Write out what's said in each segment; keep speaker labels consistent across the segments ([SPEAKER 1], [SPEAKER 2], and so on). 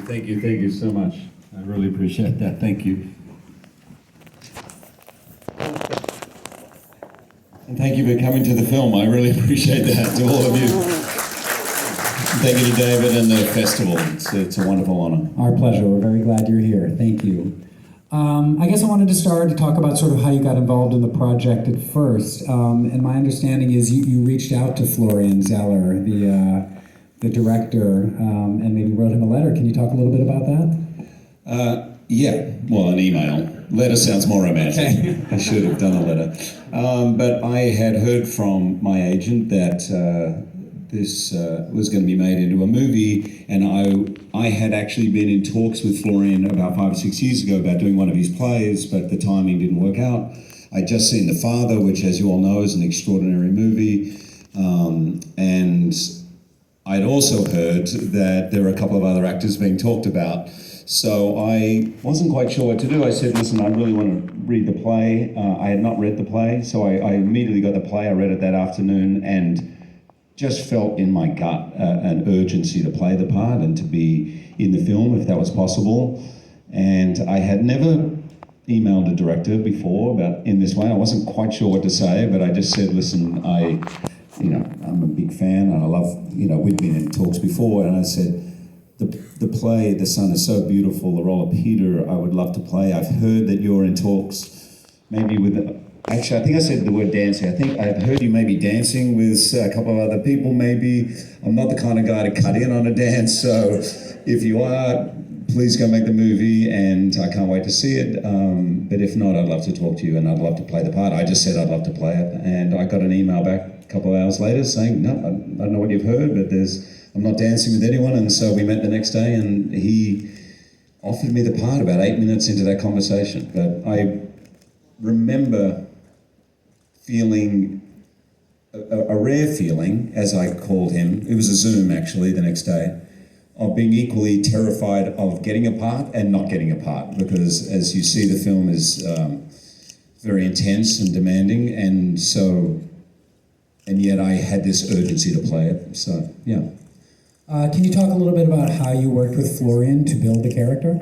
[SPEAKER 1] thank you so much. I really appreciate that. Thank you. And thank you for coming to the film. I really appreciate that, to all of you. Thank you to David and the festival. It's a wonderful honor.
[SPEAKER 2] Our pleasure. We're very glad you're here. Thank you. I guess I wanted to start to talk about sort of how you got involved in the project at first. And my understanding is you reached out to Florian Zeller, the director, and maybe wrote him a letter. Can you talk a little bit about that?
[SPEAKER 1] Yeah, well, an email. Letter sounds more romantic.
[SPEAKER 2] Okay.
[SPEAKER 1] I should have done a letter. But I had heard from my agent that this was going to be made into a movie, and I had actually been in talks with Florian about 5 or 6 years ago about doing one of his plays, but the timing didn't work out. I'd just seen The Father, which, as you all know, is an extraordinary movie, and I'd also heard that there were a couple of other actors being talked about. So I wasn't quite sure what to do. I said, listen, I really want to read the play. I had not read the play, so I immediately got the play. I read it that afternoon and just felt in my gut an urgency to play the part and to be in the film if that was possible. And I had never emailed a director before about in this way. I wasn't quite sure what to say, but I just said, listen, I'm a big fan and I love, we'd been in talks before, and I said, the play, The Sun is so beautiful, the role of Peter, I would love to play. I've heard that you're in talks, maybe with, actually, I think I said the word dancing. I think I've heard you maybe dancing with a couple of other people, maybe. I'm not the kind of guy to cut in on a dance, so if you are, please go make the movie, and I can't wait to see it. But if not, I'd love to talk to you, and I'd love to play the part. I just said I'd love to play it, and I got an email back a couple of hours later saying, no, I don't know what you've heard, but I'm not dancing with anyone. And so we met the next day, and he offered me the part about 8 minutes into that conversation. But I remember feeling a rare feeling, as I called him. It was a Zoom, actually, the next day, of being equally terrified of getting a part and not getting a part, because as you see, the film is very intense and demanding, and yet I had this urgency to play it. So yeah.
[SPEAKER 2] Can you talk a little bit about how you worked with Florian to build the character?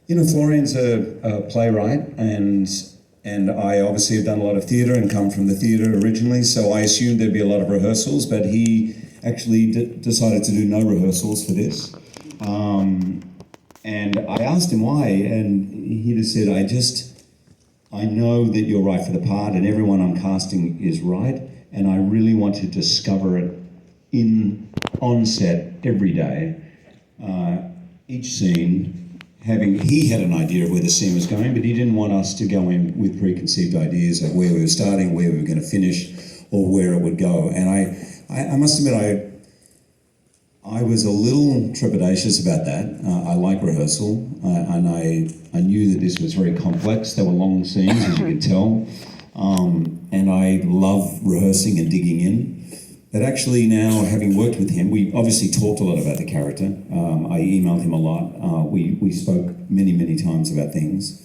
[SPEAKER 1] Florian's a playwright, and I obviously have done a lot of theatre and come from the theatre originally, so I assumed there'd be a lot of rehearsals, but he actually decided to do no rehearsals for this. And I asked him why, and he just said, I know that you're right for the part, and everyone I'm casting is right, and I really want to discover it on set every day. Each scene, he had an idea of where the scene was going, but he didn't want us to go in with preconceived ideas of where we were starting, where we were going to finish, or where it would go. And I must admit, I was a little trepidatious about that. I like rehearsal, and I knew that this was very complex. There were long scenes, as you could tell, and I love rehearsing and digging in. But actually now, having worked with him, we obviously talked a lot about the character. I emailed him a lot. We spoke many, many times about things.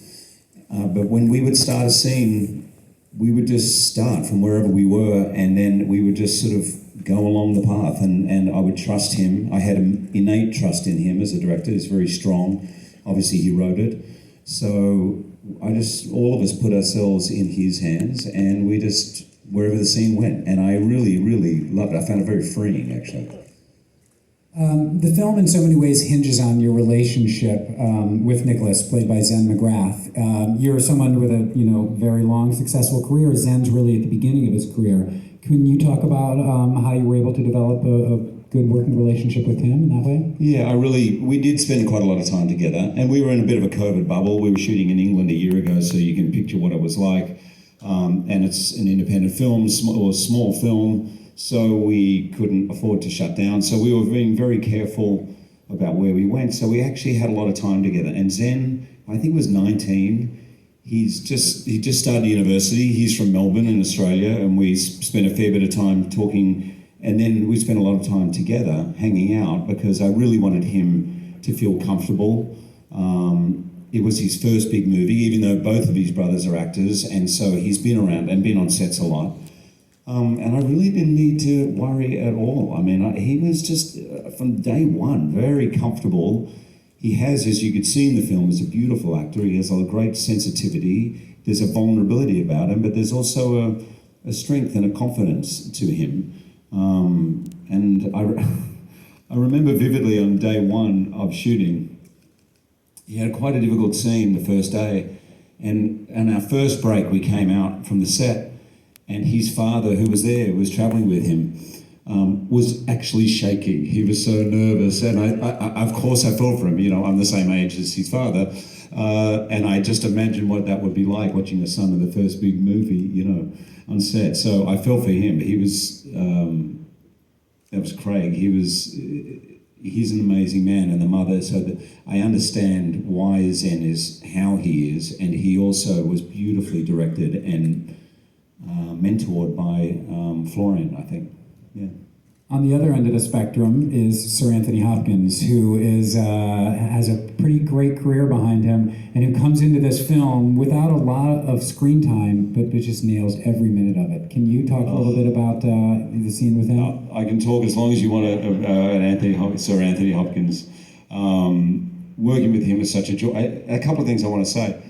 [SPEAKER 1] But when we would start a scene, we would just start from wherever we were, and then we would just sort of go along the path, and I would trust him. I had an innate trust in him as a director. He's very strong. Obviously, he wrote it. So all of us put ourselves in his hands, and we just, wherever the scene went. And I really, really loved it. I found it very freeing, actually.
[SPEAKER 2] The film in so many ways hinges on your relationship with Nicholas, played by Zen McGrath. You're someone with a very long, successful career. Zen's really at the beginning of his career. Can you talk about how you were able to develop a good working relationship with him in that way?
[SPEAKER 1] Yeah, we did spend quite a lot of time together, and we were in a bit of a COVID bubble. We were shooting in England a year ago, so you can picture what it was like. And it's an independent film, or a small film, so we couldn't afford to shut down. So we were being very careful about where we went. So we actually had a lot of time together. And Zen, I think, was 19. He just started university. He's from Melbourne in Australia, and we spent a fair bit of time talking. And then we spent a lot of time together hanging out, because I really wanted him to feel comfortable. It was his first big movie, even though both of his brothers are actors, and so he's been around and been on sets a lot. And I really didn't need to worry at all. I mean, he was just, from day one, very comfortable he has, as you could see in the film, is a beautiful actor. He has a great sensitivity. There's a vulnerability about him, but there's also a strength and a confidence to him. And I remember vividly on day one of shooting, he had quite a difficult scene the first day. And our first break, we came out from the set, and his father, who was there, was traveling with him, was actually shaking. He was so nervous, and I of course I felt for him. You know, I'm the same age as his father, and I just imagined what that would be like, watching a son of the first big movie, you know, on set. So I felt for him. He was, that was Craig. He's an amazing man, and the mother. So that I understand why Zen is how he is, and he also was beautifully directed and mentored by Florian, I think. Yeah.
[SPEAKER 2] On the other end of the spectrum is Sir Anthony Hopkins, who is has a pretty great career behind him, and who comes into this film without a lot of screen time, but just nails every minute of it. Can you talk a little bit about the scene with him?
[SPEAKER 1] I can talk as long as you want Sir Anthony Hopkins. Working with him is such a joy. A couple of things I want to say.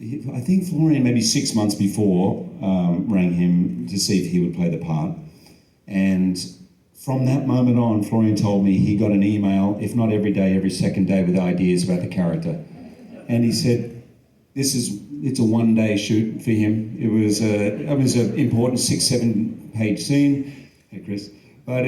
[SPEAKER 1] I think Florian, maybe 6 months before, rang him to see if he would play the part. And from that moment on, Florian told me he got an email, if not every day, every second day, with ideas about the character. And he said, it's a one-day shoot for him. It was an important 6-7 page scene. Hey, Chris. But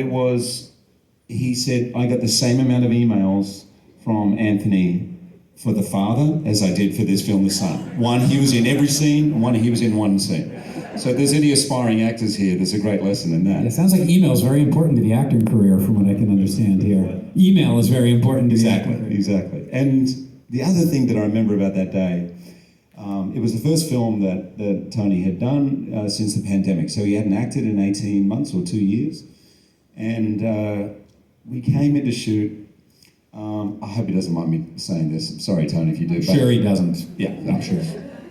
[SPEAKER 1] he said, I got the same amount of emails from Anthony for the father as I did for this film, The Son. One, he was in every scene, one, he was in one scene. So if there's any aspiring actors here, there's a great lesson in that.
[SPEAKER 2] It sounds like email is very important to the acting career, from what I can understand here. Email is very important to the acting career.
[SPEAKER 1] Exactly. And the other thing that I remember about that day, it was the first film that Tony had done since the pandemic. So he hadn't acted in 18 months or 2 years. And we came in to shoot. I hope he doesn't mind me saying this. Sorry, Tony, if you do.
[SPEAKER 2] I'm sure he doesn't.
[SPEAKER 1] Yeah, I'm sure.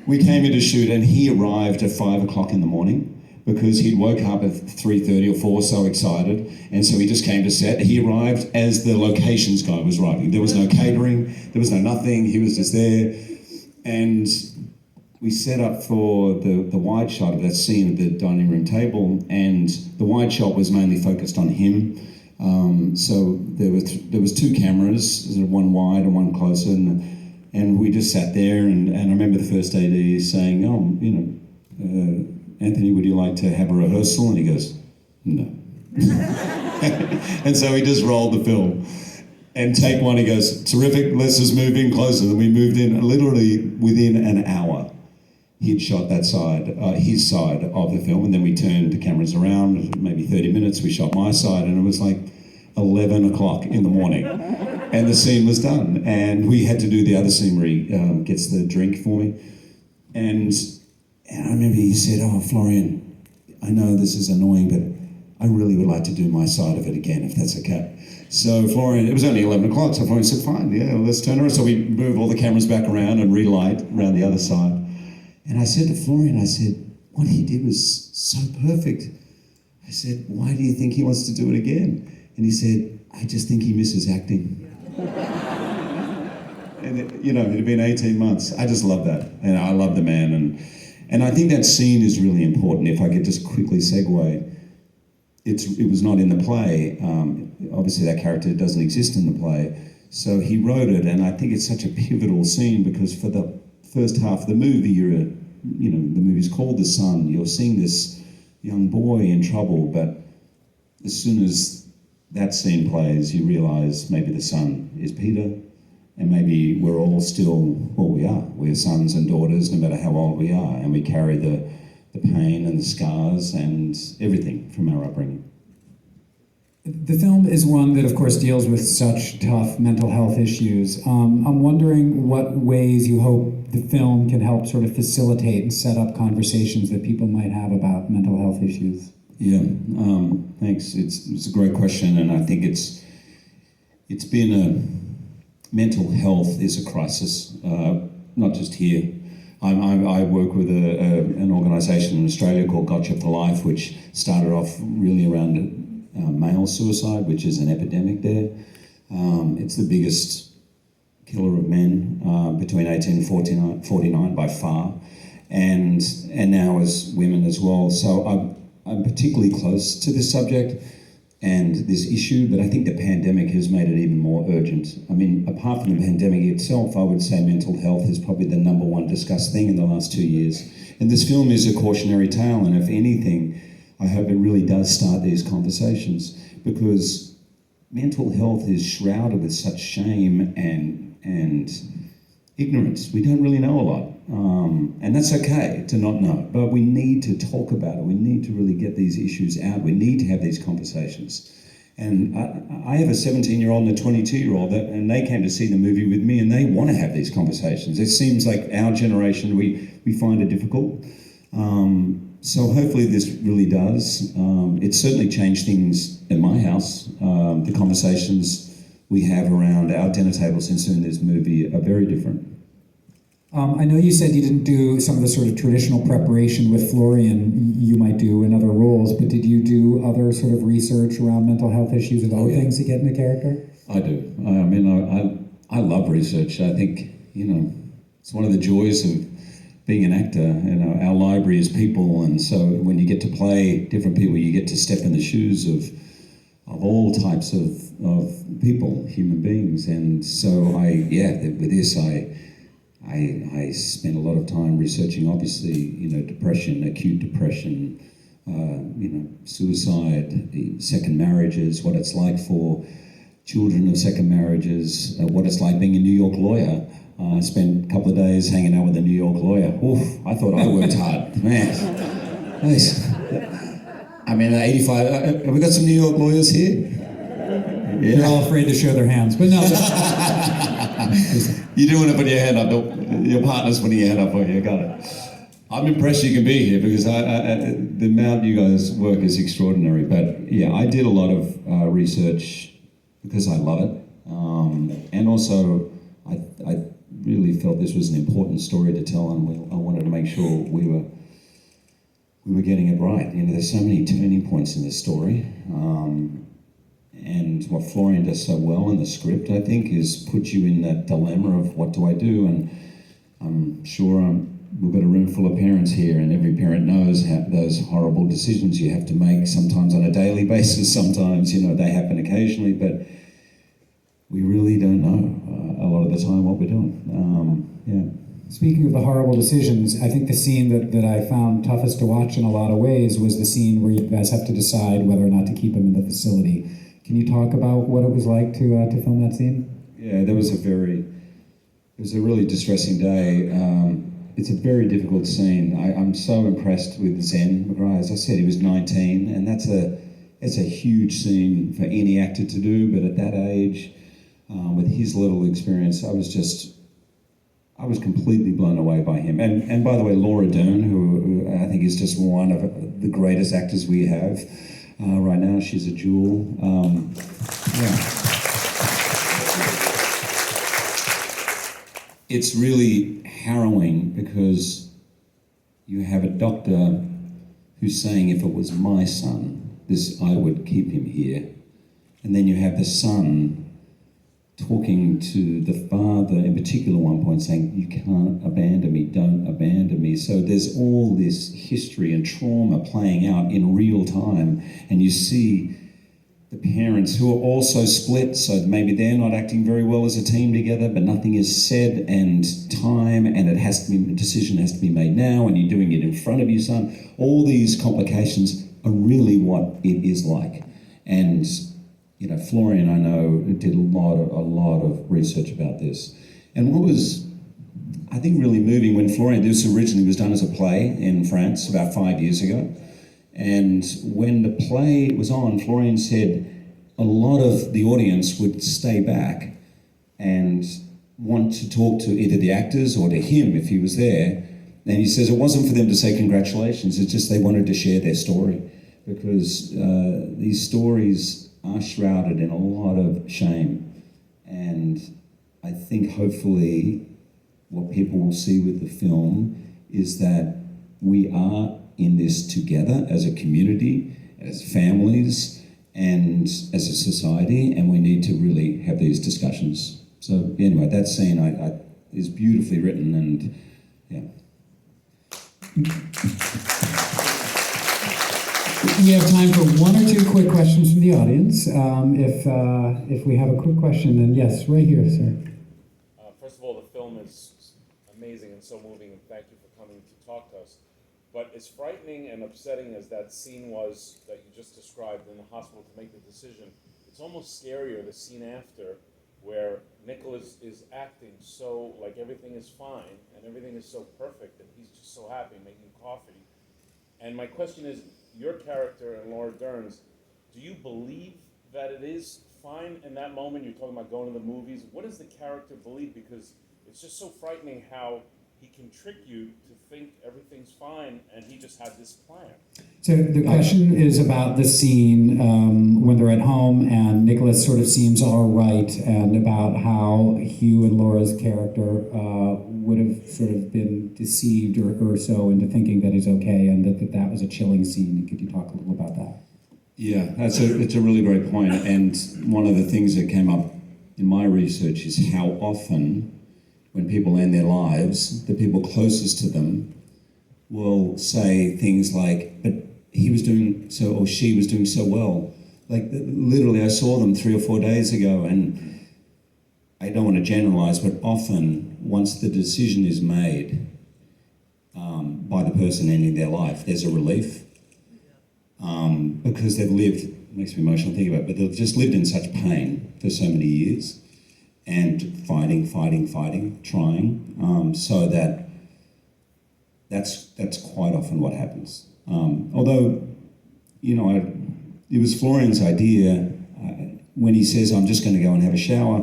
[SPEAKER 1] We came in to shoot, and he arrived at 5 o'clock in the morning because he'd woke up at 3:30 or 4, so excited, and so he just came to set. He arrived as the locations guy was arriving. There was no catering, there was no nothing. He was just there, and we set up for the wide shot of that scene at the dining room table, and the wide shot was mainly focused on him. So there was 2 cameras, one wide and one closer, and we just sat there, and I remember the first AD saying, Anthony, would you like to have a rehearsal? And he goes, no. And so he just rolled the film. And take one, he goes, terrific, let's just move in closer. And we moved in literally within an hour. He'd shot that side, his side of the film, and then we turned the cameras around, maybe 30 minutes, we shot my side, and it was like 11 o'clock in the morning. And the scene was done. And we had to do the other scene where he gets the drink for me. And I remember he said, Florian, I know this is annoying, but I really would like to do my side of it again, if that's okay. So Florian, it was only 11 o'clock, so Florian said, fine, yeah, let's turn around. So we move all the cameras back around and relight around the other side. And I said to Florian, what he did was so perfect. I said, why do you think he wants to do it again? And he said, I just think he misses acting. And it had been 18 months. I just love that. And I love the man. And I think that scene is really important. If I could just quickly segue, it was not in the play. Obviously that character doesn't exist in the play. So he wrote it, and I think it's such a pivotal scene because for the first half of the movie, the movie's called The Son. You're seeing this young boy in trouble, but as soon as that scene plays, you realise maybe the son is Peter, and maybe we're all still what we are. We're sons and daughters, no matter how old we are, and we carry the pain and the scars and everything from our upbringing.
[SPEAKER 2] The film is one that, of course, deals with such tough mental health issues. I'm wondering what ways you hope the film can help sort of facilitate and set up conversations that people might have about mental health issues.
[SPEAKER 1] Yeah, thanks. It's a great question, and I think it's been mental health is a crisis, not just here. I work with an organisation in Australia called Gotcha for Life, which started off really around male suicide, which is an epidemic there. It's the biggest killer of men between 18 and 49 by far, and now as women as well. So I'm particularly close to this subject and this issue, but I think the pandemic has made it even more urgent. I mean, apart from the pandemic itself, I would say mental health is probably the number one discussed thing in the last 2 years. And this film is a cautionary tale, and if anything, I hope it really does start these conversations, because mental health is shrouded with such shame and ignorance. We don't really know a lot. And that's okay to not know, but we need to talk about it. We need to really get these issues out. We need to have these conversations. And I have a 17-year-old and a 22-year-old, and they came to see the movie with me, and they want to have these conversations. It seems like our generation, we find it difficult. So hopefully this really does. It's certainly changed things in my house. The conversations we have around our dinner table since doing this movie are very different.
[SPEAKER 2] I know you said you didn't do some of the sort of traditional preparation with Florian you might do in other roles, but did you do other sort of research around mental health issues and other things to get in the character?
[SPEAKER 1] I do. I mean, I love research. I think, it's one of the joys of being an actor. Our library is people, and so when you get to play different people, you get to step in the shoes of all types of people, human beings. And so with this, I spent a lot of time researching, obviously, depression, acute depression, suicide, second marriages, what it's like for children of second marriages, what it's like being a New York lawyer. I spent a couple of days hanging out with a New York lawyer. Oof, I thought I worked hard. Man, nice. I mean, 85, have we got some New York lawyers here? Yeah.
[SPEAKER 2] They're all afraid to show their hands, but no.
[SPEAKER 1] You do want to put your hand up. Your partner's putting your hand up for you. Got it. I'm impressed you can be here, because the amount you guys work is extraordinary. But yeah, I did a lot of research because I love it, and also I really felt this was an important story to tell, and I wanted to make sure we were getting it right. There's so many turning points in this story. And what Florian does so well in the script, I think, is put you in that dilemma of what do I do? And I'm sure we've got a room full of parents here, and every parent knows those horrible decisions you have to make, sometimes on a daily basis, sometimes, they happen occasionally, but we really don't know a lot of the time what we're doing.
[SPEAKER 2] Speaking of the horrible decisions, I think the scene that I found toughest to watch in a lot of ways was the scene where you guys have to decide whether or not to keep him in the facility. Can you talk about what it was like to film that scene? Yeah, it was a really distressing day. It's a very difficult scene. I'm so impressed with Zen McGrath. As I said, he was 19, and it's a huge scene for any actor to do, but at that age, with his little experience, I was completely blown away by him. And by the way, Laura Dern, who I think is just one of the greatest actors we have right now. She's a jewel. It's really harrowing, because you have a doctor who's saying, if it was my son, I would keep him here. And then you have the son talking to the father, in particular, one point saying, you can't abandon me, don't abandon me. So there's all this history and trauma playing out in real time, and you see the parents who are also split, so maybe they're not acting very well as a team together, but nothing is said, and time, and a decision has to be made now, and you're doing it in front of your son. All these complications are really what it is like. And Florian, I know, did a lot of research about this. And what was, I think, really moving when this originally was done as a play in France about 5 years ago. And when the play was on, Florian said a lot of the audience would stay back and want to talk to either the actors or to him if he was there. And he says it wasn't for them to say congratulations, it's just they wanted to share their story, because these stories are shrouded in a lot of shame. And I think hopefully what people will see with the film is that we are in this together as a community, as families,
[SPEAKER 1] and as a society, and we need to really have these discussions. So anyway, that scene is beautifully written, and yeah.
[SPEAKER 2] We have time for one or two quick questions from the audience. If we have a quick question, then yes, right here, sir.
[SPEAKER 3] First of all, the film is amazing and so moving, and thank you for coming to talk to us. But as frightening and upsetting as that scene was that you just described in the hospital to make the decision, it's almost scarier the scene after, where Nicholas is acting so like everything is fine and everything is so perfect and he's just so happy making coffee. And my question is, your character and Laura Dern's, do you believe that it is fine in that moment? You're talking about going to the movies. What does the character believe? Because it's just so frightening how he can trick you to think everything's fine, and he just had this plan.
[SPEAKER 2] So the question is about the scene when they're at home and Nicholas sort of seems all right, and about how Hugh and Laura's character would have sort of been deceived or so into thinking that he's okay, and that was a chilling scene. Could you talk a little about that?
[SPEAKER 1] Yeah, it's a really great point. And one of the things that came up in my research is how often when people end their lives, the people closest to them will say things like, but he was doing so, or she was doing so well. Like literally I saw them 3 or 4 days ago, and I don't want to generalize, but often once the decision is made by the person ending their life, there's a relief because they've lived, it makes me emotional to think about it, but they've just lived in such pain for so many years and fighting, trying, so that's quite often what happens. Although, you know, it was Florian's idea when he says, I'm just going to go and have a shower,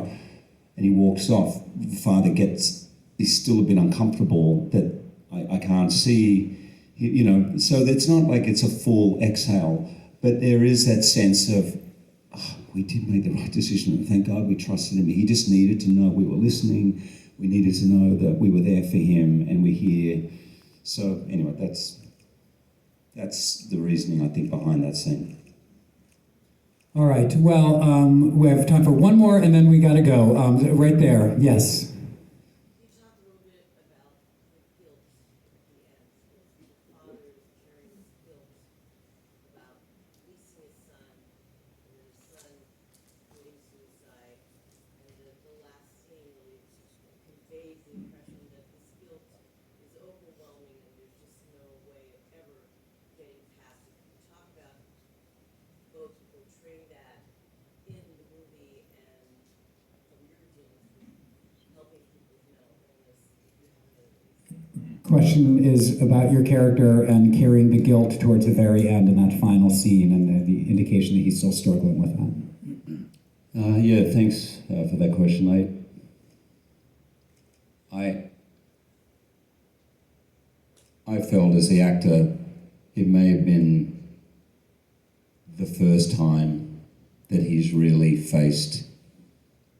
[SPEAKER 1] and he walks off, the father is still a bit uncomfortable that I can't see, you know, so it's not like it's a full exhale, but there is that sense of, oh, we did make the right decision, and thank God we trusted him. He just needed to know we were listening, we needed to know that we were there for him, and we're here. So anyway, that's the reasoning, I think, behind that scene.
[SPEAKER 2] All right, well, we have time for one more, and then we got to go. Right there, yes.
[SPEAKER 4] You talked a little bit about the guilt at the end. The father is carrying this guilt about releasing his son, and then his son committing suicide. And the last scene really conveys the impression that this guilt is overwhelming and there's just no way of ever getting past it. Can you talk about both portraying that in the movie and from your dealings with helping people with mental illness, if you have any.
[SPEAKER 2] Question is about your character and carrying the guilt towards the very end in that final scene, and the indication that he's still struggling with that.
[SPEAKER 1] Yeah, thanks for that question. I felt as the actor, it may have been the first time that he's really faced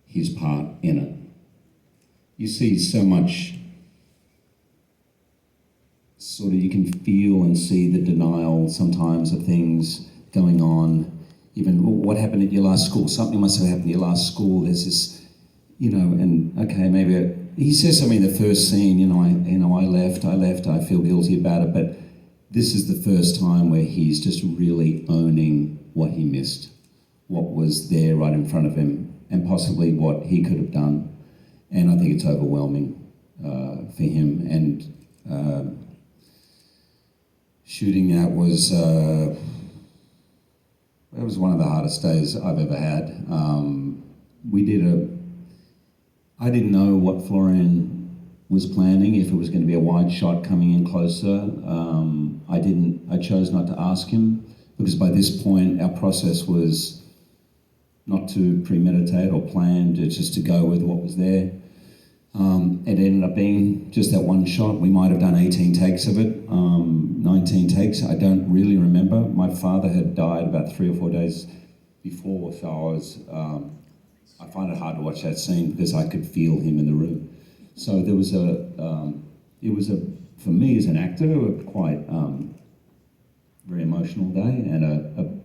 [SPEAKER 1] his part in it. You see so much, sort of, you can feel and see the denial sometimes of things going on. Even what happened at your last school, something must have happened at your last school. There's this, you know, and okay, maybe he says something in the first scene, I left, I feel guilty about it, but this is the first time where he's just really owning what he missed, what was there right in front of him, and possibly what he could have done. And I think it's overwhelming for him. And shooting that was one of the hardest days I've ever had. I didn't know what Florian was planning, if it was going to be a wide shot coming in closer. I chose not to ask him, because by this point our process was not to premeditate or plan, just to go with what was there. It ended up being just that one shot. We might have done 18 takes of it, 19 takes. I don't really remember. My father had died about 3 or 4 days before, so I find it hard to watch that scene because I could feel him in the room. So there was for me as an actor, a quite very emotional day and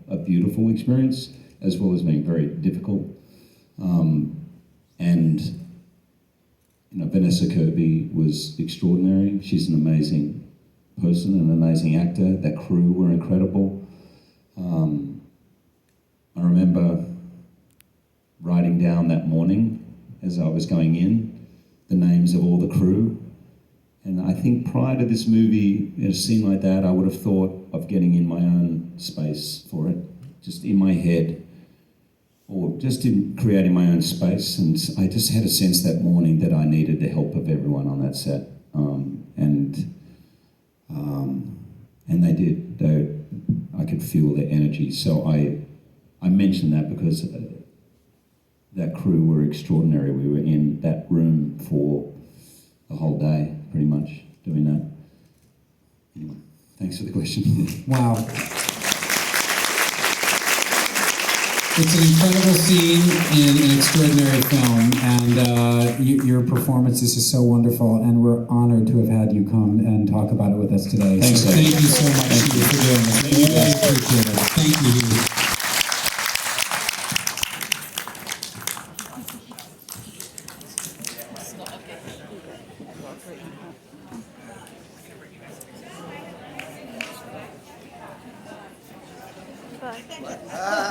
[SPEAKER 1] a beautiful experience. as well as being very difficult. And Vanessa Kirby was extraordinary. She's an amazing person, an amazing actor. That crew were incredible. I remember writing down that morning as I was going in the names of all the crew. And I think prior to this movie, in a scene like that, I would have thought of getting in my own space for it, just in my head, or just in creating my own space. And I just had a sense that morning that I needed the help of everyone on that set. And they did. I could feel their energy. So I mentioned that because that crew were extraordinary. We were in that room for the whole day, pretty much, doing that. Anyway, thanks for the question.
[SPEAKER 2] Wow. It's an incredible scene in an extraordinary film, and your performance is just so wonderful, and we're honored to have had you come and talk about it with us today.
[SPEAKER 1] Thanks,
[SPEAKER 2] so thank you so much for doing this. We really appreciate it. Thank you.
[SPEAKER 5] Bye.